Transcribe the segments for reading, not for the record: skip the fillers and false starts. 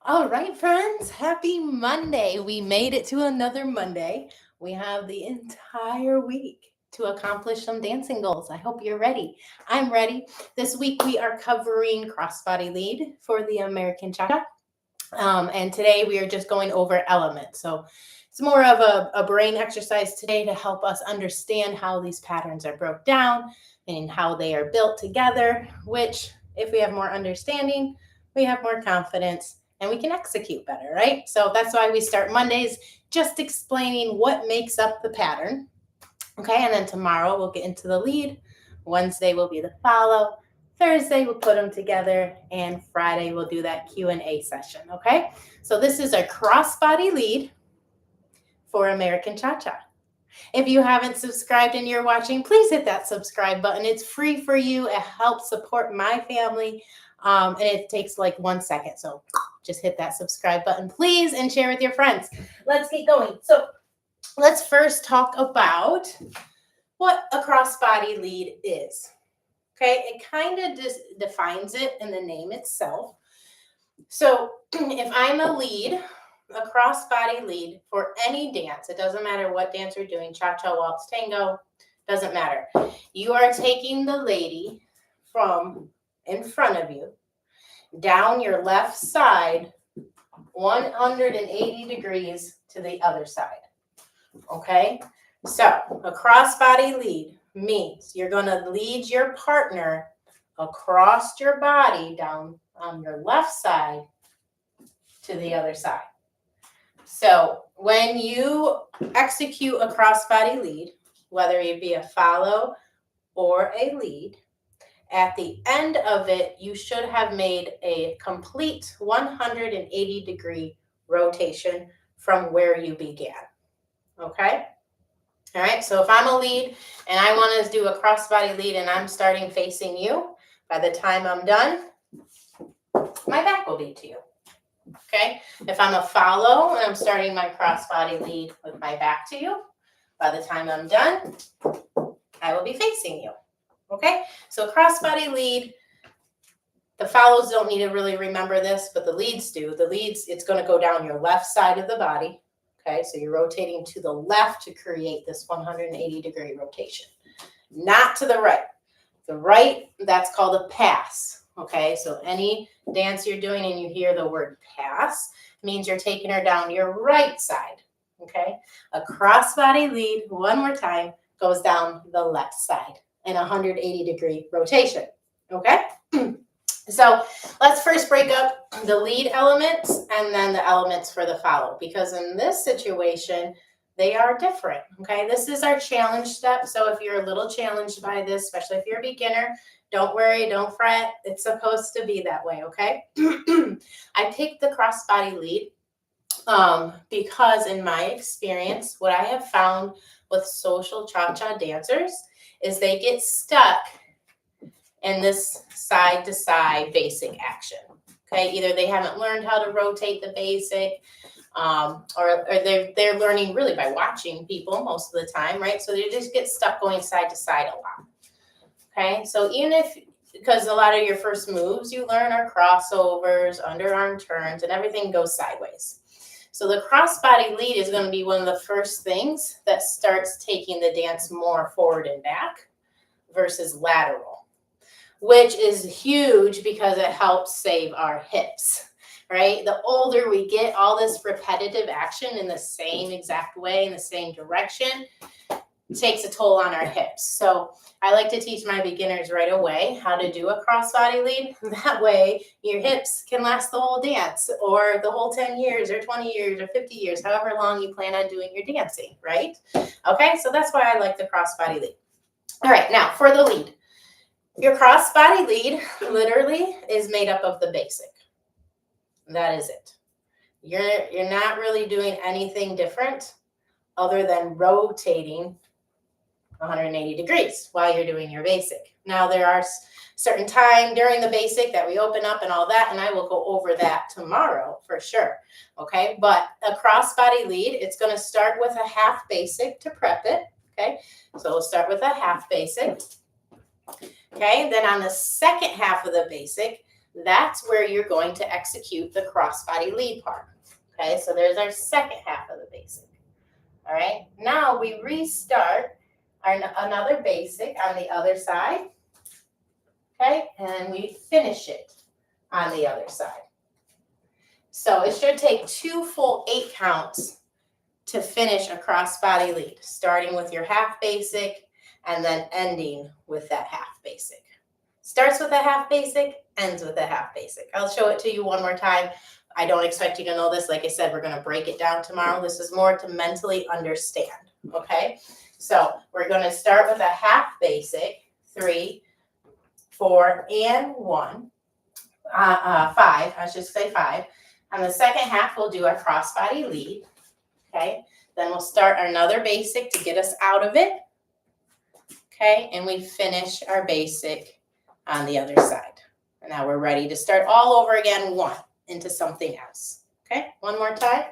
All right, friends, happy Monday. We made it to another Monday. We have the entire week to accomplish some dancing goals. I hope you're ready. I'm ready. This week we are covering crossbody lead for the American Cha-Cha. And today we are just going over elements. So it's more of a brain exercise today to help us understand how these patterns are broke down and how they are built together, which, if we have more understanding, we have more confidence and we can execute better, right? So that's why we start Mondays just explaining what makes up the pattern. Okay, and then tomorrow we'll get into the lead. Wednesday will be the follow. Thursday we'll put them together, and Friday we'll do that Q&A session. Okay, so this is our crossbody lead for American Cha-Cha. If you haven't subscribed and you're watching, please hit that subscribe button. It's free for you. It helps support my family, and it takes like 1 second. So just hit that subscribe button, please, and share with your friends. Let's get going. So let's first talk about what a crossbody lead is. Okay, it kind of just defines it in the name itself. So if I'm a lead, a crossbody lead for any dance, it doesn't matter what dance you're doing, cha-cha, waltz, tango, doesn't matter. You are taking the lady from in front of you down your left side 180 degrees to the other side. Okay, so a crossbody lead means you're going to lead your partner across your body down on your left side to the other side. So when you execute a crossbody lead, whether it be a follow or a lead, at the end of it, you should have made a complete 180-degree rotation from where you began. Okay? All right, so if I'm a lead and I want to do a crossbody lead and I'm starting facing you, by the time I'm done, my back will be to you. Okay, if I'm a follow and I'm starting my crossbody lead with my back to you, by the time I'm done, I will be facing you. Okay, so crossbody lead, the follows don't need to really remember this, but the leads do. The leads, it's going to go down your left side of the body. Okay, so you're rotating to the left to create this 180-degree rotation, not to the right. The right, that's called a pass. Okay, so any dance you're doing and you hear the word pass, means you're taking her down your right side. Okay, a crossbody lead, one more time, goes down the left side in a 180-degree rotation. Okay. So let's first break up the lead elements and then the elements for the follow, because in this situation, they are different. Okay, this is our challenge step. So if you're a little challenged by this, especially if you're a beginner, don't worry, don't fret. It's supposed to be that way. Okay. I picked the crossbody lead because in my experience, what I have found with social cha-cha dancers is they get stuck in this side to side basic action. Okay, either they haven't learned how to rotate the basic, or they're learning really by watching people most of the time, right? So they just get stuck going side to side a lot. Okay, so even if, because a lot of your first moves you learn are crossovers, underarm turns, and everything goes sideways. So the crossbody lead is going to be one of the first things that starts taking the dance more forward and back versus lateral, which is huge because it helps save our hips, right? The older we get, all this repetitive action in the same exact way, in the same direction, takes a toll on our hips. So I like to teach my beginners right away how to do a crossbody lead. That way your hips can last the whole dance, or the whole 10 years or 20 years or 50 years, however long you plan on doing your dancing, right? Okay, so that's why I like the crossbody lead. All right, now for the lead. Your crossbody lead literally is made up of the basic. That is it. You're not really doing anything different other than rotating 180 degrees while you're doing your basic. Now there are certain time during the basic that we open up and all that, and I will go over that tomorrow for sure. Okay, but a crossbody lead, it's going to start with a half basic to prep it. Okay, so we'll start with a half basic. Okay, then on the second half of the basic, that's where you're going to execute the crossbody lead part. Okay, so there's our second half of the basic. All right, now we restart another basic on the other side. Okay, and we finish it on the other side. So it should take 2 full 8 counts to finish a crossbody lead, starting with your half basic and then ending with that half basic. Starts with a half basic, ends with a half basic. I'll show it to you one more time. I don't expect you to know this. Like I said, we're going to break it down tomorrow. This is more to mentally understand, okay? So we're going to start with a half basic, 3, 4, and 1. 5, I should say 5. On the second half, we'll do our crossbody lead, okay? Then we'll start another basic to get us out of it, okay? And we finish our basic on the other side. And now we're ready to start all over again, 1 into something else, okay? One more time,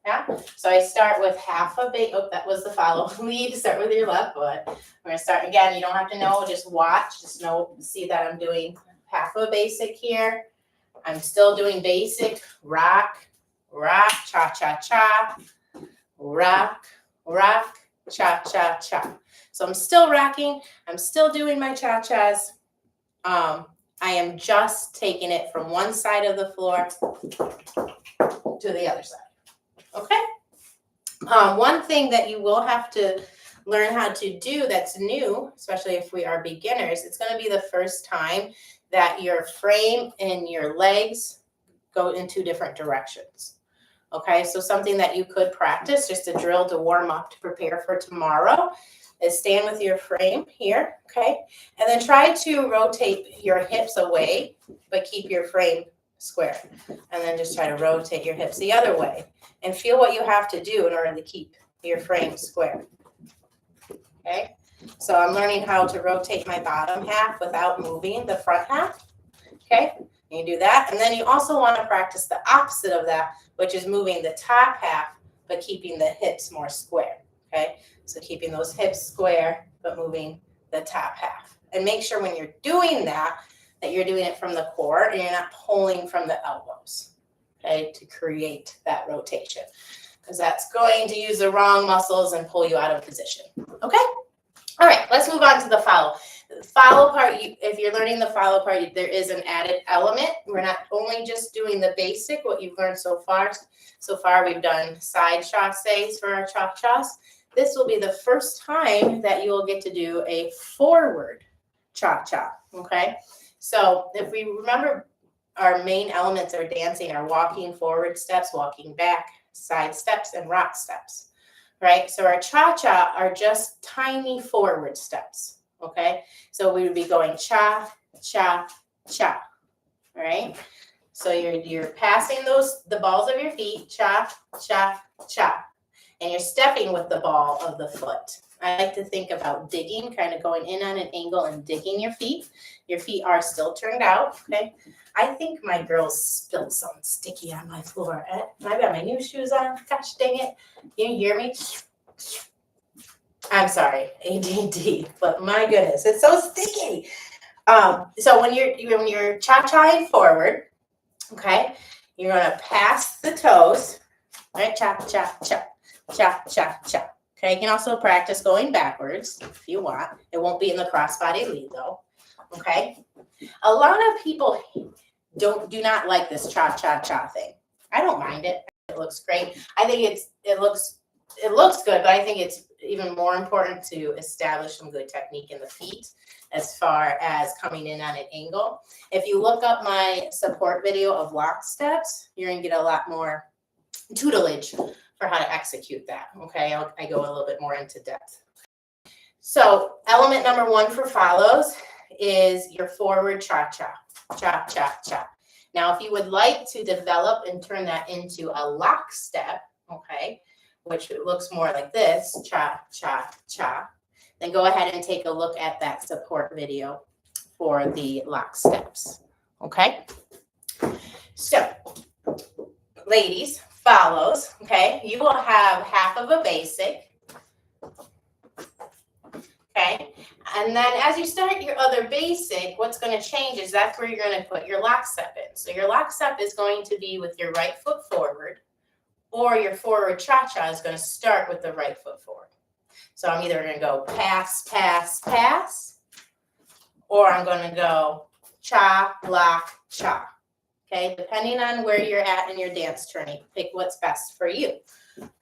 yeah? So I start with half a basic, oh, that was the follow lead, start with your left foot. We're gonna start again, you don't have to know, just watch, just know, see that I'm doing half a basic here. I'm still doing basic, rock, rock, cha-cha-cha, rock, rock, cha-cha-cha. So I'm still rocking, I'm still doing my cha-chas. I am just taking it from one side of the floor to the other side, okay? One thing that you will have to learn how to do that's new, especially if we are beginners, it's going to be the first time that your frame and your legs go in 2 different directions. Okay, so something that you could practice, just a drill to warm up to prepare for tomorrow, is stand with your frame here, okay? And then try to rotate your hips away, but keep your frame square. And then just try to rotate your hips the other way. And feel what you have to do in order to keep your frame square. Okay? So I'm learning how to rotate my bottom half without moving the front half. Okay? You do that. And then you also want to practice the opposite of that, which is moving the top half, but keeping the hips more square. Okay? So keeping those hips square, but moving the top half. And make sure when you're doing that, that you're doing it from the core and you're not pulling from the elbows. Okay? To create that rotation. Because that's going to use the wrong muscles and pull you out of position. Okay? All right, let's move on to the follow. The follow part, if you're learning the follow part, there is an added element. We're not only just doing the basic, what you've learned so far. So far, we've done side chasses for our cha-chas. This will be the first time that you will get to do a forward cha-cha, okay? So if we remember, our main elements are dancing are walking forward steps, walking back, side steps, and rock steps. Right? So our cha-cha are just tiny forward steps, okay? So we would be going cha, cha, cha, all right? So you're passing the balls of your feet, cha, cha, cha, and you're stepping with the ball of the foot. I like to think about digging, kind of going in on an angle and digging your feet. Your feet are still turned out, okay? I think my girls spilled something sticky on my floor. I've got my new shoes on. Gosh dang it. Can you hear me? I'm sorry, ADD, but my goodness, it's so sticky. So when you're cha-chaing forward, okay, you're gonna pass the toes, right? Cha, cha, cha, cha, cha, cha. Okay, you can also practice going backwards if you want. It won't be in the crossbody lead though. Okay. A lot of people do not like this cha cha cha thing. I don't mind it. It looks great. I think it looks good, but I think it's even more important to establish some good technique in the feet as far as coming in on an angle. If you look up my support video of lock steps, you're gonna get a lot more tutelage for how to execute that. Okay, I go a little bit more into depth. So element number 1 for follows is your forward cha-cha, cha-cha-cha. Now, if you would like to develop and turn that into a lock step, okay, which looks more like this, cha-cha-cha, then go ahead and take a look at that support video for the lock steps, okay? So, ladies, follows, okay? You will have half of a basic, okay? And then as you start your other basic, what's going to change is that's where you're going to put your lockstep in. So your lockstep is going to be with your right foot forward, or your forward cha-cha is going to start with the right foot forward. So I'm either going to go pass, pass, pass, or I'm going to go cha, lock, cha. Okay, depending on where you're at in your dance training, pick what's best for you.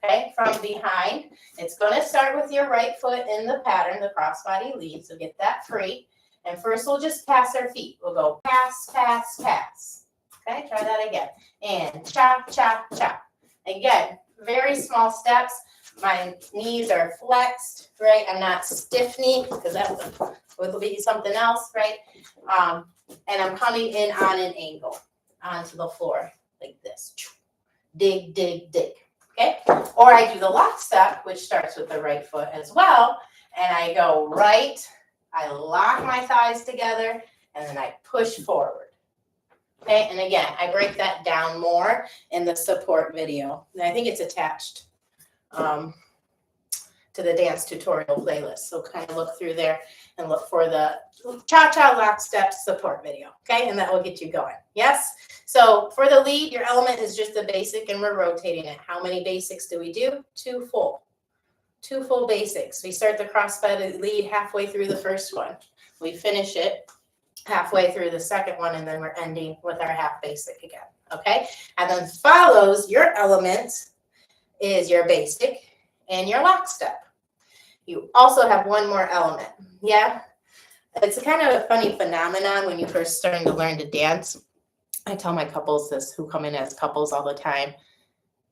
Okay, from behind, it's going to start with your right foot in the pattern, the crossbody lead. So get that free. And first we'll just pass our feet. We'll go pass, pass, pass. Okay, try that again. And cha, cha, cha. Again, very small steps. My knees are flexed, right? I'm not stiff knee because that would be something else, right? And I'm coming in on an angle onto the floor like this. Dig, dig, dig. Okay, or I do the lock step, which starts with the right foot as well, and I go right, I lock my thighs together, and then I push forward. Okay, and again, I break that down more in the support video, and I think it's attached to the dance tutorial playlist, so kind of look through there and look for the cha-cha lock step support video, okay, and that will get you going. Yes, so for the lead, your element is just the basic, and we're rotating it. How many basics do we do? 2 full basics. We start the crossbody lead halfway through the first one. We finish it halfway through the second one, and then we're ending with our half basic again, okay? And then follows your element is your basic and your lock step. You also have one more element, yeah? It's a kind of a funny phenomenon when you're first starting to learn to dance. I tell my couples this who come in as couples all the time.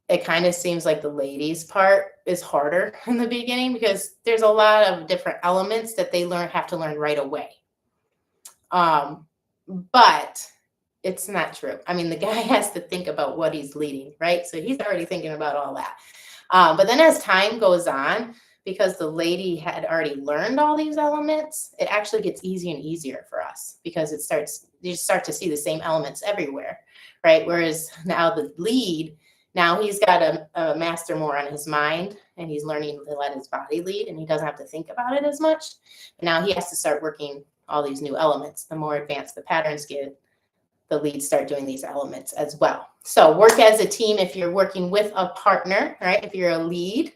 It kind of seems like the ladies part is harder in the beginning because there's a lot of different elements that they have to learn right away. But it's not true. I mean, the guy has to think about what he's leading, right? So he's already thinking about all that. But then as time goes on, because the lady had already learned all these elements, it actually gets easier and easier for us because you start to see the same elements everywhere, right? Whereas now the lead, now he's got a master more on his mind, and he's learning to let his body lead, and he doesn't have to think about it as much. But now he has to start working all these new elements. The more advanced the patterns get, the leads start doing these elements as well. So work as a team if you're working with a partner, right? If you're a lead,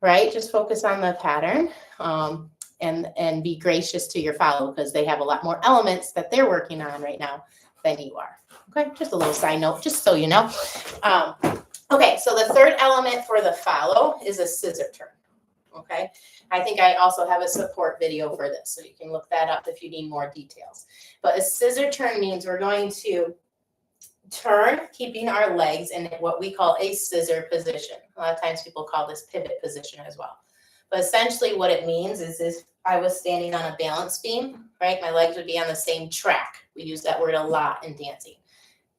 right? Just focus on the pattern and be gracious to your follow because they have a lot more elements that they're working on right now than you are. Okay, just a little side note, just so you know. Okay, so the third element for the follow is a scissor turn. Okay, I think I also have a support video for this, so you can look that up if you need more details. But a scissor turn means we're going to turn, keeping our legs in what we call a scissor position. A lot of times people call this pivot position as well. But essentially what it means is if I was standing on a balance beam, right, my legs would be on the same track. We use that word a lot in dancing.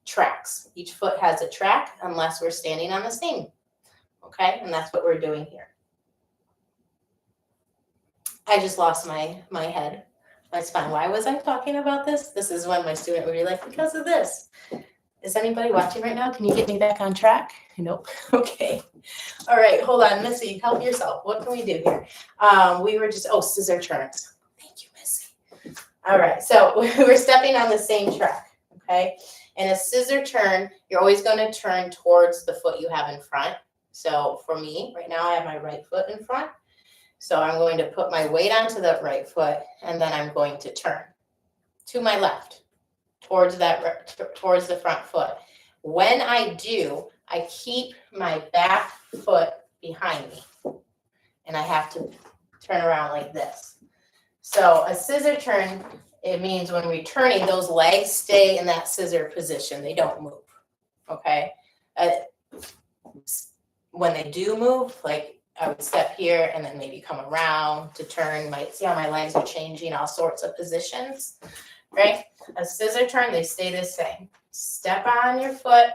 Tracks. Each foot has a track unless we're standing on the same. Okay, and that's what we're doing here. I just lost my head, my spine. Why was I talking about this? This is when my student would be like, because of this. Is anybody watching right now? Can you get me back on track? Nope. Okay. All right. Hold on, Missy. Help yourself. What can we do here? We were just, scissor turns. Thank you, Missy. All right. So we're stepping on the same track. Okay. In a scissor turn, you're always going to turn towards the foot you have in front. So for me, right now, I have my right foot in front. So I'm going to put my weight onto the right foot, and then I'm going to turn to my left. Towards the front foot. When I do, I keep my back foot behind me, and I have to turn around like this. So a scissor turn, it means when we're turning, those legs stay in that scissor position. They don't move, okay? When they do move, like I would step here and then maybe come around to turn. See how my legs are changing all sorts of positions, right? A scissor turn, they stay the same. Step on your foot,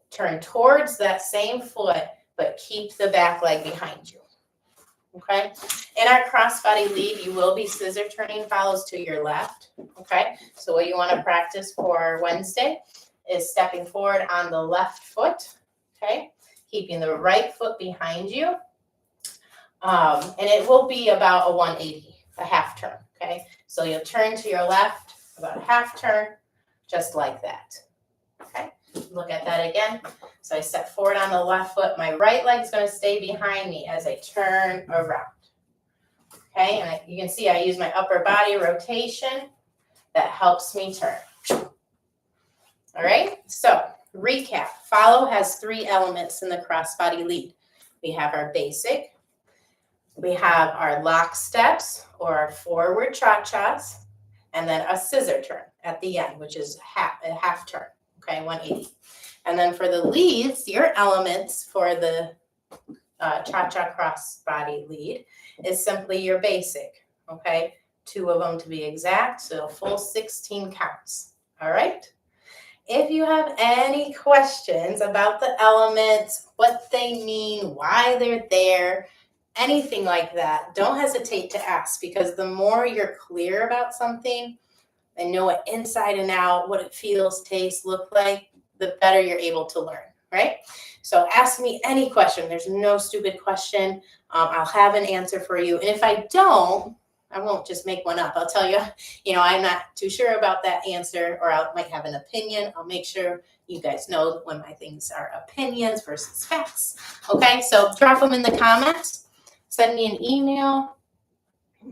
turn towards that same foot, but keep the back leg behind you. Okay? In our crossbody lead, you will be scissor turning follows to your left. Okay? So what you want to practice for Wednesday is stepping forward on the left foot. Okay? Keeping the right foot behind you. And it will be about a 180. a half turn, okay? So you'll turn to your left about a half turn, just like that, okay? Look at that again. So I step forward on the left foot. My right leg's going to stay behind me as I turn around, okay? And you can see I use my upper body rotation. That helps me turn. All right, so recap. Follow has 3 elements in the crossbody lead. We have our basic, we have our lock steps or our forward cha-chas, and then a scissor turn at the end, which is a half turn, okay, 180. And then for the leads, your elements for the cha-cha crossbody lead is simply your basic, okay? 2 of them to be exact, so a full 16 counts, all right? If you have any questions about the elements, what they mean, why they're there, anything like that, don't hesitate to ask, because the more you're clear about something and know it inside and out, what it feels, tastes, look like, the better you're able to learn, right? So ask me any question. There's no stupid question. I'll have an answer for you. And if I don't, I won't just make one up. I'll tell you, I'm not too sure about that answer, or I might have an opinion. I'll make sure you guys know when my things are opinions versus facts. Okay, so drop them in the comments. Send me an email.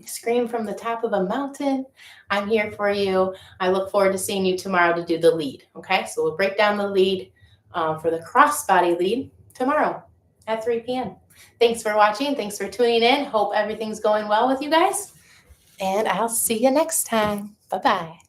Scream from the top of a mountain. I'm here for you. I look forward to seeing you tomorrow to do the lead. Okay, so we'll break down the lead for the crossbody lead tomorrow at 3 p.m. Thanks for watching. Thanks for tuning in. Hope everything's going well with you guys. And I'll see you next time. Bye-bye.